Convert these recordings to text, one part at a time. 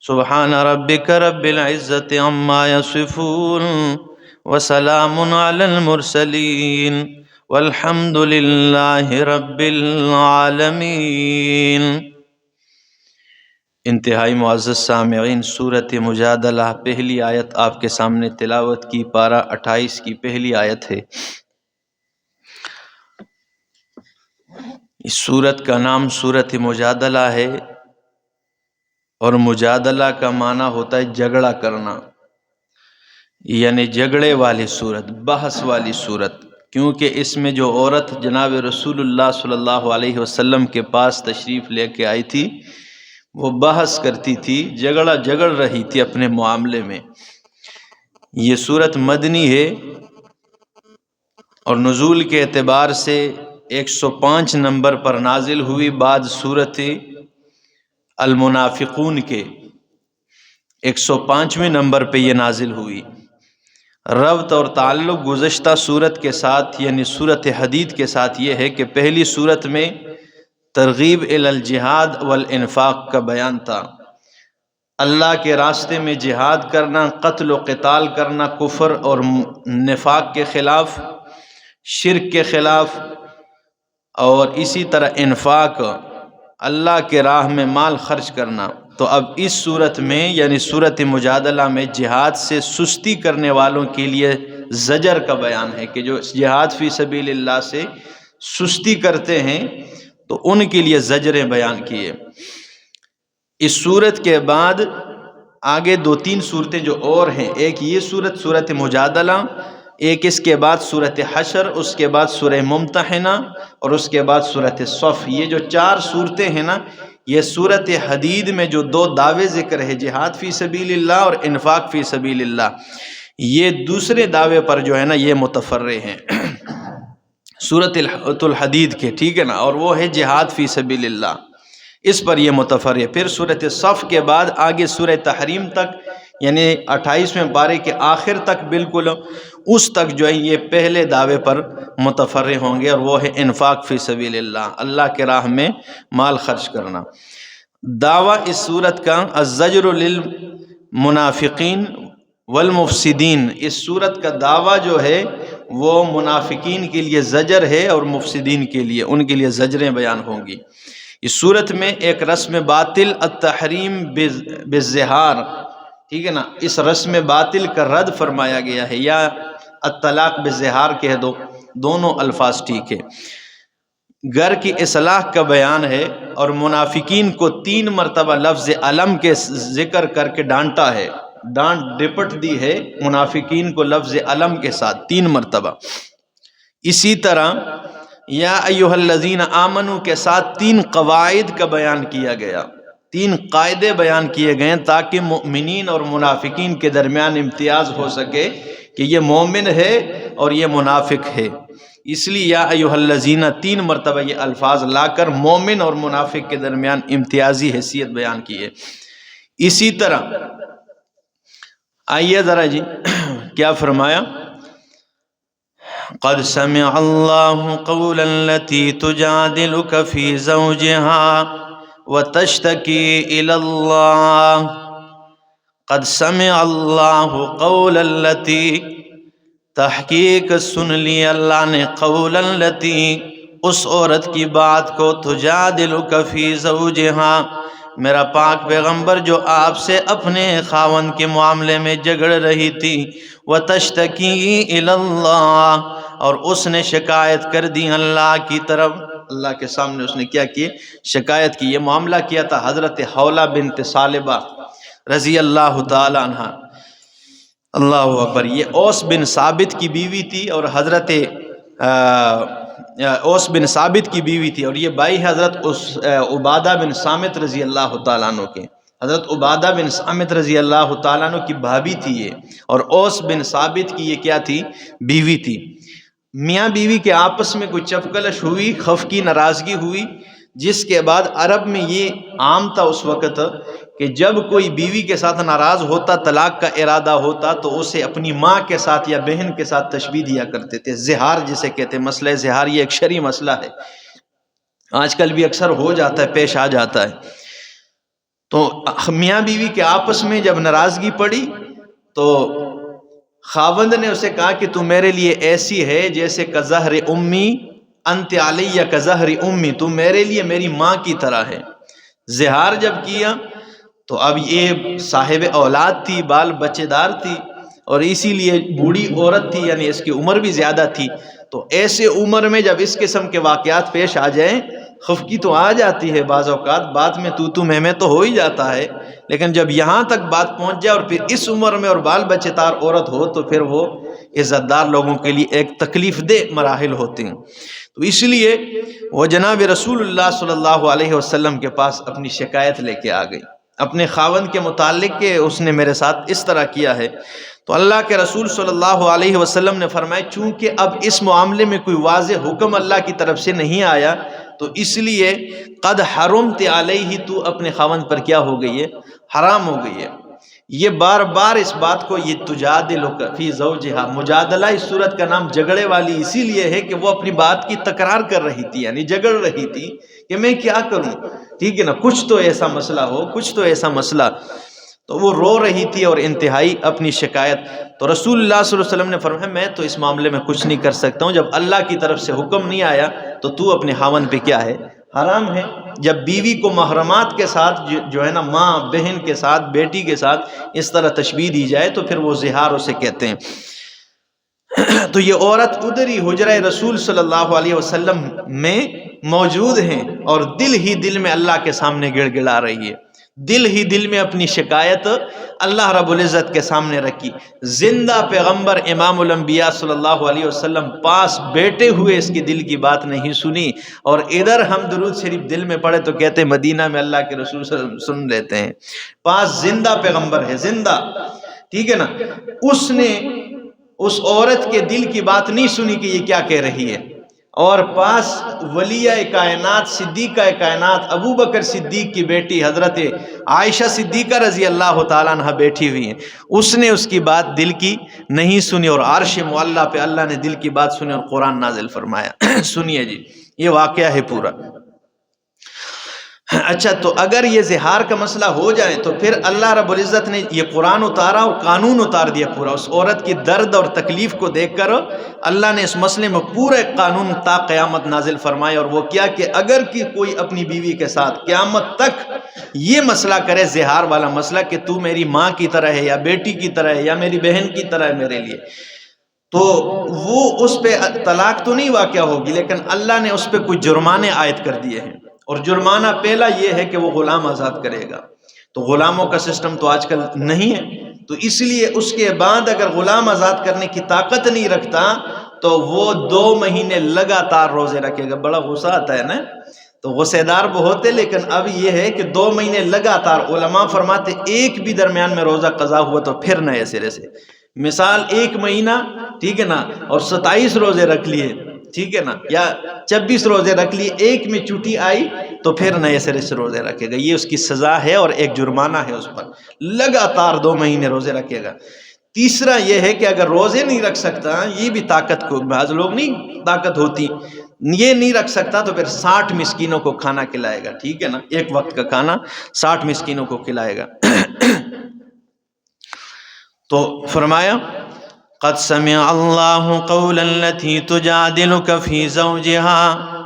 سبحان ربك رب العزة عما يصفون وسلام على المرسلين والحمد لله رب العالمين۔ انتہائی معزز سامعین، سورۃ مجادلہ پہلی آیت آپ کے سامنے تلاوت کی، پارہ 28 کی پہلی آیت ہے۔ اس سورت کا نام سورۃ مجادلہ ہے، اور مجادلہ کا معنی ہوتا ہے جھگڑا کرنا، یعنی جھگڑے والی صورت، بحث والی صورت، کیونکہ اس میں جو عورت جناب رسول اللہ صلی اللہ علیہ وسلم کے پاس تشریف لے کے آئی تھی، وہ بحث کرتی تھی، جھگڑ رہی تھی اپنے معاملے میں۔ یہ صورت مدنی ہے، اور نزول کے اعتبار سے 105 نمبر پر نازل ہوئی، بعد صورت المنافقون کے 105ویں نمبر پہ یہ نازل ہوئی۔ ربط اور تعلق گزشتہ صورت کے ساتھ یعنی صورت حدید کے ساتھ یہ ہے کہ پہلی صورت میں ترغیب الی الجہاد والانفاق کا بیان تھا، اللہ کے راستے میں جہاد کرنا، قتل و قتال کرنا، کفر اور نفاق کے خلاف، شرک کے خلاف، اور اسی طرح انفاق، اللہ کے راہ میں مال خرچ کرنا۔ تو اب اس صورت میں یعنی صورت مجادلہ میں جہاد سے سستی کرنے والوں کے لیے زجر کا بیان ہے، کہ جو جہاد فی سبیل اللہ سے سستی کرتے ہیں تو ان کے لیے زجریں بیان کیے۔ اس صورت کے بعد آگے 2-3 صورتیں جو اور ہیں، ایک یہ صورت سورۃ مجادلہ، ایک اس کے بعد سورۃ حشر، اس کے بعد سورہ ممتحنہ، اور اس کے بعد سورۃ صف۔ یہ جو 4 صورتیں ہیں نا، یہ سورۃ حدید میں جو 2 دعوے ذکر ہے، جہاد فی سبیل اللہ اور انفاق فی سبیل اللہ، یہ دوسرے دعوے پر جو ہے نا یہ متفرع ہیں سورۃ الحدید کے، ٹھیک ہے نا، اور وہ ہے جہاد فی سبیل اللہ، اس پر یہ متفرع۔ پھر سورۃ صف کے بعد آگے سورہ تحریم تک، یعنی 28ویں پارے کے آخر تک بالکل اس تک جو ہے یہ پہلے دعوے پر متفرع ہوں گے، اور وہ ہے انفاق فی سبیل اللہ، اللہ کے راہ میں مال خرچ کرنا۔ دعویٰ اس صورت کا الزجر للمنافقین والمفسدین، اس صورت کا دعویٰ جو ہے وہ منافقین کے لیے زجر ہے، اور مفسدین کے لیے، ان کے لیے زجریں بیان ہوں گی۔ اس صورت میں ایک رسم باطل التحریم بالظہار، ٹھیک ہے نا، اس رسم باطل کا رد فرمایا گیا ہے، یا الطلاق بالظہار کہہ دو، دونوں الفاظ ٹھیک ہے۔ گھر کی اصلاح کا بیان ہے، اور منافقین کو 3 مرتبہ لفظ علم کے ذکر کر کے ڈانٹا ہے، ڈانٹ ڈپٹ دی ہے منافقین کو لفظ علم کے ساتھ 3 مرتبہ۔ اسی طرح یا ایھا الذین آمنو کے ساتھ 3 قواعد کا بیان کیا گیا، 3 قاعدے بیان کیے گئے تاکہ مؤمنین اور منافقین کے درمیان امتیاز ہو سکے کہ یہ مومن ہے اور یہ منافق ہے۔ اس لیے یا ایھا الذین 3 مرتبہ یہ الفاظ لا کر مومن اور منافق کے درمیان امتیازی حیثیت بیان کی ہے۔ اسی طرح آئیے ذرا جی کیا فرمایا، قد سمع اللہ قول التی تجادلک فی زوجہا وتشتکی الی اللہ، قد سمع اللہ قول التی، تحقیق سن لی اللہ نے، قول التی، اس عورت کی بات کو، تجادلک فی زوجہا، میرا پاک پیغمبر جو آپ سے اپنے خاوند کے معاملے میں جھگڑ رہی تھی، وتشتکی الی اللہ، اور اس نے شکایت کر دی اللہ کی طرف، اللہ کے سامنے اس نے کیا کی، شکایت کی۔ یہ معاملہ کیا تھا حضرت حولہ بنت ثعلبہ رضی اللہ تعالی عنہ، اللہ اکبر، یہ اوس بن ثابت کی بیوی تھی، اور حضرت اوس بن ثابت کی بیوی تھی، اور یہ بھائی حضرت عبادہ بن صامت رضی اللہ تعالیٰ عنہ کے، حضرت عبادہ بن صامت رضی اللہ تعالیٰ عنہ کی بھابھی تھی یہ، اور اوس بن ثابت کی یہ کیا تھی، بیوی تھی۔ میاں بیوی کے آپس میں کوئی چپکلش ہوئی، خفگی ناراضگی ہوئی، جس کے بعد عرب میں یہ عام تھا اس وقت کہ جب کوئی بیوی کے ساتھ ناراض ہوتا، طلاق کا ارادہ ہوتا، تو اسے اپنی ماں کے ساتھ یا بہن کے ساتھ تشبیہ دیا کرتے تھے، زہار جسے کہتے ہیں، مسئلہ زہار یہ ایک شرعی مسئلہ ہے۔ آج کل بھی اکثر ہو جاتا ہے، پیش آ جاتا ہے۔ تو میاں بیوی کے آپس میں جب ناراضگی پڑی تو خاوند نے اسے کہا کہ تو میرے لیے ایسی ہے جیسے کظہر امی انت علیہ کظہر امی، تو میرے لیے میری ماں کی طرح ہے۔ زہار جب کیا تو اب یہ صاحب اولاد تھی، بال بچے دار تھی، اور اسی لیے بوڑھی عورت تھی، یعنی اس کی عمر بھی زیادہ تھی۔ تو ایسے عمر میں جب اس قسم کے واقعات پیش آ جائیں، خفگی تو آ جاتی ہے بعض اوقات، بات میں تو میں تو ہو ہی جاتا ہے، لیکن جب یہاں تک بات پہنچ جائے اور پھر اس عمر میں اور بال بچے دار عورت ہو تو پھر وہ عزت دار لوگوں کے لیے ایک تکلیف دہ مراحل ہوتے ہیں۔ تو اس لیے وہ جناب رسول اللہ صلی اللہ علیہ وسلم کے پاس اپنی شکایت لے کے آ گئی اپنے خاوند کے متعلق کہ اس نے میرے ساتھ اس طرح کیا ہے۔ تو اللہ کے رسول صلی اللہ علیہ وسلم نے فرمایا چونکہ اب اس معاملے میں کوئی واضح حکم اللہ کی طرف سے نہیں آیا تو اس لیے قد حرمت علیہ، تو اپنے خاوند پر کیا ہو گئی ہے؟ حرام ہو گئی ہے۔ یہ بار بار اس بات کو، یہ تجادل فی زوجہا، مجادلہ اس صورت کا نام جھگڑے والی اسی لیے ہے کہ وہ اپنی بات کی تکرار کر رہی تھی، یعنی جھگڑ رہی تھی کہ میں کیا کروں، ٹھیک ہے نا، کچھ تو ایسا مسئلہ ہو، کچھ تو ایسا مسئلہ۔ تو وہ رو رہی تھی اور انتہائی اپنی شکایت۔ تو رسول اللہ صلی اللہ علیہ وسلم نے فرمایا میں تو اس معاملے میں کچھ نہیں کر سکتا ہوں، جب اللہ کی طرف سے حکم نہیں آیا تو اپنے خاوند پہ کیا ہے؟ حرام ہے۔ جب بیوی کو محرمات کے ساتھ جو ہے نا، ماں بہن کے ساتھ، بیٹی کے ساتھ اس طرح تشبیہ دی جائے تو پھر وہ زہار اسے کہتے ہیں۔ تو یہ عورت ادھر ہی حجرہ رسول صلی اللہ علیہ وسلم میں موجود ہیں اور دل ہی دل میں اللہ کے سامنے گڑ گڑا رہی ہے، دل ہی دل میں اپنی شکایت اللہ رب العزت کے سامنے رکھی۔ زندہ پیغمبر امام الانبیاء صلی اللہ علیہ وسلم پاس بیٹھے ہوئے اس کی دل کی بات نہیں سنی، اور ادھر ہم درود شریف دل میں پڑھے تو کہتے ہیں مدینہ میں اللہ کے رسول صلی اللہ علیہ وسلم سن لیتے ہیں۔ پاس زندہ پیغمبر ہے، زندہ، ٹھیک ہے نا، اس نے اس عورت کے دل کی بات نہیں سنی کہ یہ کیا کہہ رہی ہے، اور پاس ولیہ کائنات صدیقہ کائنات ابو بکر صدیق کی بیٹی حضرت عائشہ صدیقہ رضی اللہ تعالیٰ عنہ بیٹھی ہوئی ہیں، اس نے اس کی بات دل کی نہیں سنی، اور عرش معلیٰ پہ اللہ نے دل کی بات سنی اور قرآن نازل فرمایا۔ سنیے جی، یہ واقعہ ہے پورا۔ اچھا، تو اگر یہ زہار کا مسئلہ ہو جائے تو پھر اللہ رب العزت نے یہ قرآن اتارا اور قانون اتار دیا پورا، اس عورت کی درد اور تکلیف کو دیکھ کر اللہ نے اس مسئلے میں پورا ایک قانون تا قیامت نازل فرمائے، اور وہ کیا کہ اگر کہ کوئی اپنی بیوی کے ساتھ قیامت تک یہ مسئلہ کرے، زہار والا مسئلہ کہ تو میری ماں کی طرح ہے یا بیٹی کی طرح ہے یا میری بہن کی طرح ہے میرے لیے، تو وہ اس پہ طلاق تو نہیں واقع ہوگی، لیکن اللہ نے اس پہ کچھ جرمانے عائد کر دیے ہیں، اور جرمانہ پہلا یہ ہے کہ وہ غلام آزاد کرے گا۔ تو غلاموں کا سسٹم تو آج کل نہیں ہے، تو اس لیے اس کے بعد اگر غلام آزاد کرنے کی طاقت نہیں رکھتا تو وہ 2 مہینے لگاتار روزے رکھے گا۔ بڑا غصہ آتا ہے نا، تو غصے دار بہت ہے، لیکن اب یہ ہے کہ 2 مہینے لگاتار، علماء فرماتے ایک بھی درمیان میں روزہ قضا ہوا تو پھر نئے سرے سے، مثال 1 مہینہ، ٹھیک ہے نا، اور 27 روزے رکھ لیے، ٹھیک ہے نا، یا 26 روزے رکھ لیے، ایک میں چھٹی آئی تو پھر نئے سرے سے روزے رکھے گا، یہ اس کی سزا ہے اور ایک جرمانہ ہے اس پر، لگاتار 2 مہینے روزے رکھے گا۔ تیسرا یہ ہے کہ اگر روزے نہیں رکھ سکتا، یہ بھی طاقت کو، بعض لوگ نہیں طاقت ہوتی، یہ نہیں رکھ سکتا تو پھر 60 مسکینوں کو کھانا کھلائے گا، ٹھیک ہے نا، ایک وقت کا کھانا 60 مسکینوں کو کھلائے گا۔ تو فرمایا قد سمع اللہ قولا التي تجادلك في زوجها،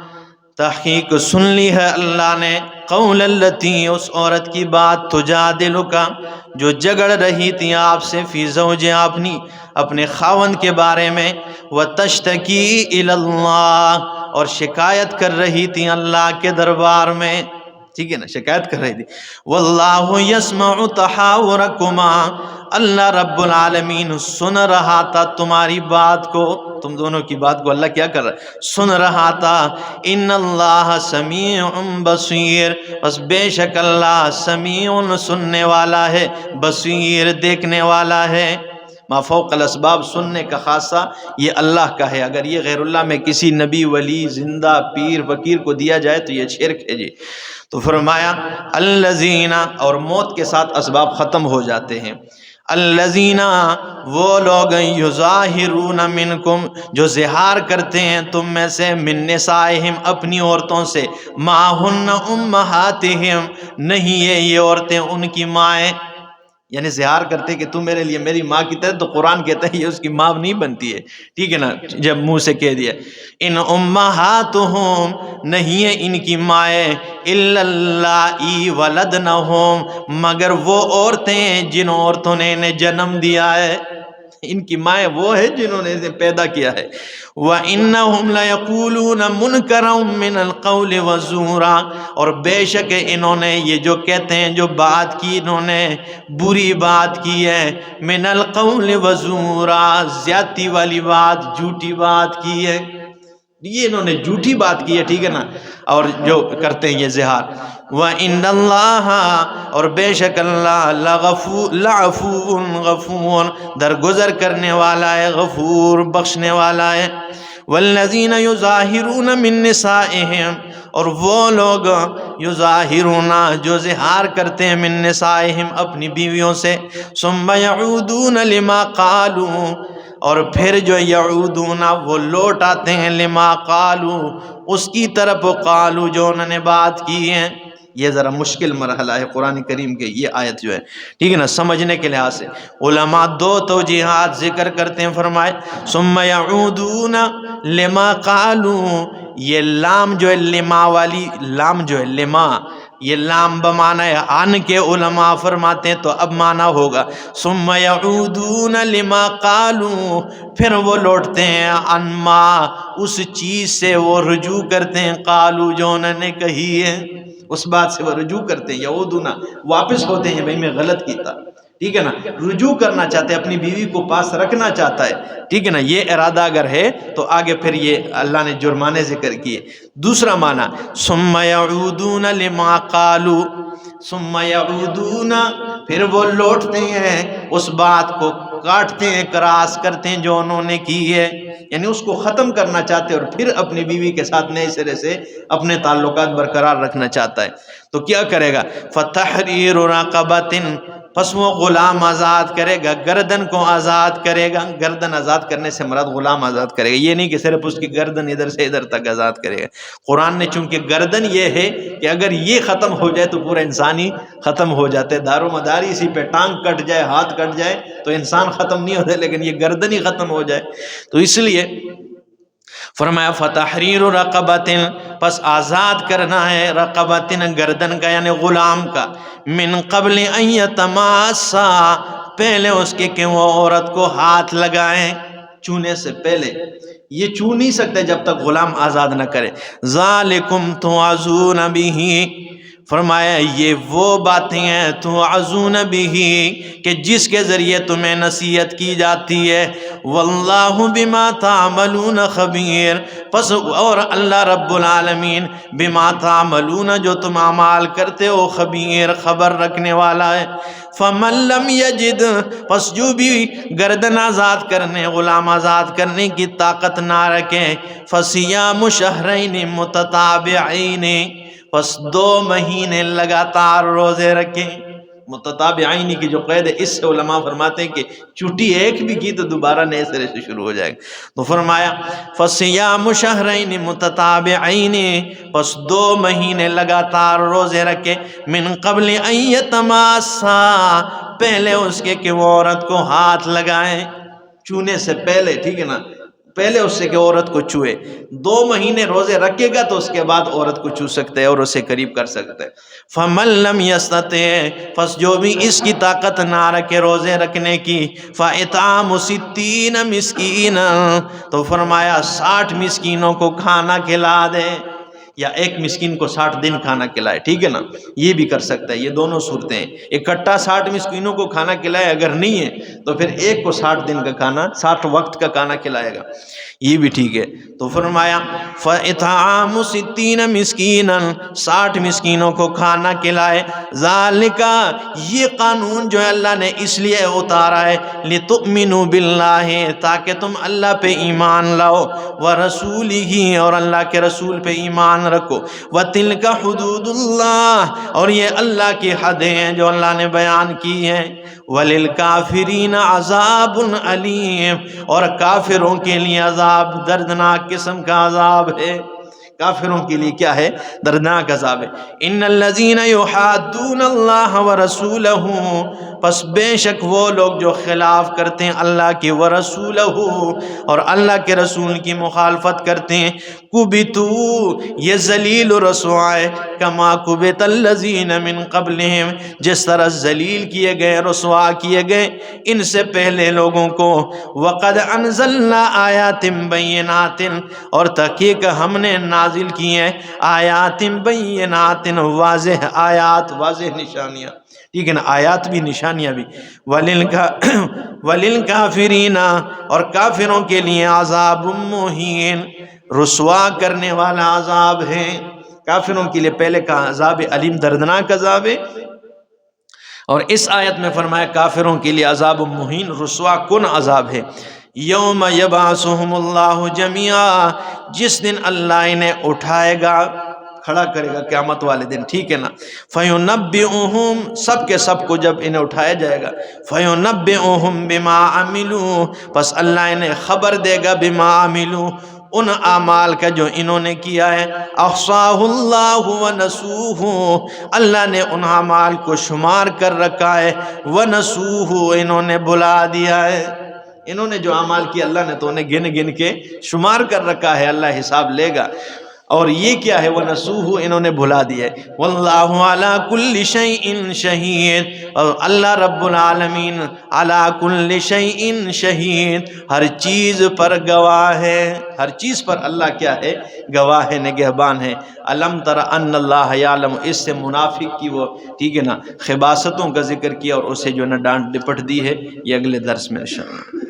تحقیق سن لی ہے اللہ نے، قول التي، اس عورت کی بات، تجادلك، جو جھگڑ رہی تھی آپ سے، فی زوجها، اپنے خاوند کے بارے میں، وتشتکی الی اللہ، اور شکایت کر رہی تھی اللہ کے دربار میں، ٹھیک ہے نا، شکایت کر رہی تھی، واللہ یسمع تحاورکما، اللہ رب العالمین سن رہا تھا تمہاری بات کو، تم دونوں کی بات کو اللہ کیا کر رہا ہے؟ سن رہا تھا۔ ان اللہ سمیع بصیر، بس بے شک اللہ سمیع، سننے والا ہے، بصیر، دیکھنے والا ہے۔ ما فوق الاسباب، سننے کا خاصہ یہ اللہ کا ہے، اگر یہ غیر اللہ میں کسی نبی، ولی، زندہ، پیر، فقیر کو دیا جائے تو یہ شرک ہے جی۔ تو فرمایا الذین، اور موت کے ساتھ اسباب ختم ہو جاتے ہیں، الذین وہ لوگ یظاہرون منکم جو زہار کرتے ہیں تم میں سے من نسائہم اپنی عورتوں سے ما ہن امہاتہم نہیں یہ عورتیں ان کی مائیں، یعنی زہار کرتے کہ تم میرے لیے میری ماں کی طرح، تو قرآن کہتا ہے یہ اس کی ماں نہیں بنتی ہے، ٹھیک ہے نا، جب منہ سے کہہ دیا ان امہاتہم نہیں ہے ان کی مائیں الا اللائی ولدنہم مگر وہ عورتیں جن عورتوں نے انہیں جنم دیا ہے، ان کی مائیں وہ ہے جنہوں نے اسے پیدا کیا ہے۔ وَإِنَّهُمْ لَيَقُولُونَ مُنْكَرًا مِنَ الْقَوْلِ وَزُورًا اور بے شک انہوں نے یہ جو کہتے ہیں جو بات کی انہوں نے بری بات کی ہے، من القول وزورا زیادتی والی بات جھوٹی بات کی ہے، یہ انہوں نے جھوٹی بات کی ہے، ٹھیک ہے نا، اور جو کرتے ہیں یہ زہار۔ وَإِنَّ اللَّهَ اور بے شک اللہ لعفو غفور درگزر کرنے والا ہے، غفور بخشنے والا ہے۔ والذین یظاہرون من نسائہم اور وہ لوگ یظاہرون جو زہار کرتے ہیں من نسائہم اپنی بیویوں سے، ثم یعودون لما قالوا اور پھر جو یعودون وہ لوٹ آتے ہیں لما قالوا اس کی طرف قالوا جو انہوں نے بات کی ہے۔ یہ ذرا مشکل مرحلہ ہے قرآن کریم کے، یہ آیت جو ہے ٹھیک ہے نا، سمجھنے کے لحاظ سے علماء دو توجیہات ذکر کرتے ہیں، فرمائے ثم یعودون لما قالوا، یہ لام جو ہے لما والی لام جو ہے لما، یہ لام بمعنی ان کے علماء فرماتے ہیں تو اب معنی ہوگا ثم یعودون لما قالوا پھر وہ لوٹتے ہیں ان ما اس چیز سے وہ رجوع کرتے ہیں قالوا جو انہوں نے کہی ہے، اس بات سے وہ رجوع کرتے ہیں، یعودون واپس ہوتے ہیں، بھئی میں غلط کیتا، ٹھیک ہے نا، رجوع کرنا چاہتے ہیں، اپنی بیوی کو پاس رکھنا چاہتا ہے، ٹھیک ہے نا، یہ ارادہ اگر ہے تو آگے پھر یہ اللہ نے جرمانے ذکر کیے۔ دوسرا معنی ثم یعودون لما قالوا ثم یعودون پھر وہ لوٹتے ہیں اس بات کو کاٹتے ہیں کراس کرتے ہیں جو انہوں نے کی ہے، یعنی اس کو ختم کرنا چاہتے ہیں اور پھر اپنی بیوی کے ساتھ نئے سرے سے اپنے تعلقات برقرار رکھنا چاہتا ہے، تو کیا کرے گا فتحریر رقبۃ پس وہ غلام آزاد کرے گا، گردن کو آزاد کرے گا، گردن آزاد کرنے سے مراد غلام آزاد کرے گا، یہ نہیں کہ صرف اس کی گردن ادھر سے ادھر تک آزاد کرے گا۔ قرآن نے چونکہ گردن یہ ہے کہ اگر یہ ختم ہو جائے تو پورا انسان ہی ختم ہو جاتے، دار و مداری اسی پہ، ٹانگ کٹ جائے ہاتھ کٹ جائے تو انسان ختم نہیں ہوتا، لیکن یہ گردن ہی ختم ہو جائے، تو اس لیے فرمایا فتحریر رقبۃ پس آزاد کرنا ہے، رقبۃ گردن کا یعنی غلام کا، من قبل ان یتماسا پہلے اس کے کہ وہ عورت کو ہاتھ لگائیں، چھونے سے پہلے، یہ چھو نہیں سکتے جب تک غلام آزاد نہ کرے۔ ذالکم توعظون بہ فرمایا یہ وہ باتیں ہیں توعظون بہ کہ جس کے ذریعے تمہیں نصیحت کی جاتی ہے، واللہ بما تعملون خبیر پس اور اللہ رب العالمین بما تعملون جو تم اعمال کرتے ہو خبیر خبر رکھنے والا ہے۔ فمن لم یجد پس جو بھی گردن آزاد کرنے غلام آزاد کرنے کی طاقت نہ رکھے، فصیام شہرین متتابعین پس 2 مہینے لگاتار روزے رکھیں، متتابعین کی جو قید ہے اس سے علماء فرماتے ہیں کہ چھٹی ایک بھی کی تو دوبارہ نئے سرے سے شروع ہو جائے گا، تو فرمایا فصیام شہرین متتابعین پس 2 مہینے لگاتار روزے رکھے، من قبل ان یتماسا پہلے اس کے کہ وہ عورت کو ہاتھ لگائیں، چھونے سے پہلے، ٹھیک ہے نا، پہلے اس سے کہ عورت کو چھوئے، 2 مہینے روزے رکھے گا تو اس کے بعد عورت کو چھو سکتے ہے اور اسے قریب کر سکتے ہے۔ فمن لم یستطع پس جو بھی اس کی طاقت نہ رکھے روزے رکھنے کی، فاطعام 60 مسکینا تو فرمایا 60 مسکینوں کو کھانا کھلا دے، یا ایک مسکین کو 60 دن کھانا کھلائے، ٹھیک ہے نا، یہ بھی کر سکتا ہے، یہ دونوں صورتیں ہیں، اکٹھا 60 مسکینوں کو کھانا کھلائے، اگر نہیں ہے تو پھر ایک کو 60 دن کا کھانا 60 وقت کا کھانا کھلائے گا، یہ بھی ٹھیک ہے۔ تو فرمایا فاطعام 60 مسکینا 60 مسکینوں کو کھانا کھلائے، ذالکا یہ قانون جو ہے اللہ نے اس لیے اتارا ہے، لتؤمنوا باللہ تاکہ تم اللہ پہ ایمان لاؤ، ورسولہ اور اللہ کے رسول پہ ایمان ایمان رکھو وَتِلْكَ حُدُودُ اللَّهِ اور یہ اللہ کی حدیں ہیں جو اللہ نے بیان کی ہیں وَلِلْكَافِرِينَ عَذَابٌ عَلِيمٌ اور کافروں کے لیے عذاب دردناک قسم کا عذاب ہے کافروں کے لیے کیا ہے دردناک عذاب ہے ان الذین یحادون اللہ ورسولہ پس بے شک وہ لوگ جو خلاف کرتے ہیں اللہ کی ورسولہ اور اللہ کے رسول کی مخالفت کرتے ہیں کبتو یہ ذلیل و رسوائے کما کبت الذین من قبلہم جس طرح ذلیل کیے گئے رسوا کیے گئے ان سے پہلے لوگوں کو وقد انزلنا آیات بینات اور تحقیق ہم نے نازل کی ہیں آیات بینات واضح آیات واضح نشانیاں ٹھیک ہے نا آیات بھی نشانیاں بھی وللکافرین اور کافروں کے لیے عذاب مہین رسوا کرنے والا عذاب ہے کافروں کے لیے پہلے کا عذاب علیم دردناک عذاب ہے اور اس آیت میں فرمایا کافروں کے لیے عذاب مہین رسوا کن عذاب ہے یوم یبعثہم اللہ جميعا جس دن اللہ انہیں اٹھائے گا کھڑا کرے گا قیامت والے دن ٹھیک ہے نا فَيُنَبِّئُهُمْ سب کے سب کو جب انہیں اٹھایا جائے گا فَيُنَبِّئُهُمْ بِمَا عَمِلُوا پس اللہ انہیں خبر دے گا بِمَا عَمِلُوا ان اعمال کا جو انہوں نے کیا ہے احصاہ اللہ ونسوہ اللہ نے ان اعمال کو شمار کر رکھا ہے ونسوہ انہوں نے بھلا دیا ہے انہوں نے جو اعمال کیا اللہ نے تو انہیں گن گن کے شمار کر رکھا ہے اللہ حساب لے گا اور یہ کیا ہے وَنَسُوهُ انہوں نے بھلا دیا ہے وَاللَّهُ عَلَى كُلِّ شَيْءٍ شَهِيدٌ اور اللہ رب العالمین عَلَى كُلِّ شَيْءٍ شَهِيدٌ ہر چیز پر گواہ ہے ہر چیز پر اللہ کیا ہے گواہ ہے نگہبان ہے علم تر ان اللہ یعلم اس سے منافق کی وہ ٹھیک ہے نا خباستوں کا ذکر کیا اور اسے جو ہے نا ڈانٹ ڈپٹ دی ہے یہ اگلے درس میں انشاءاللہ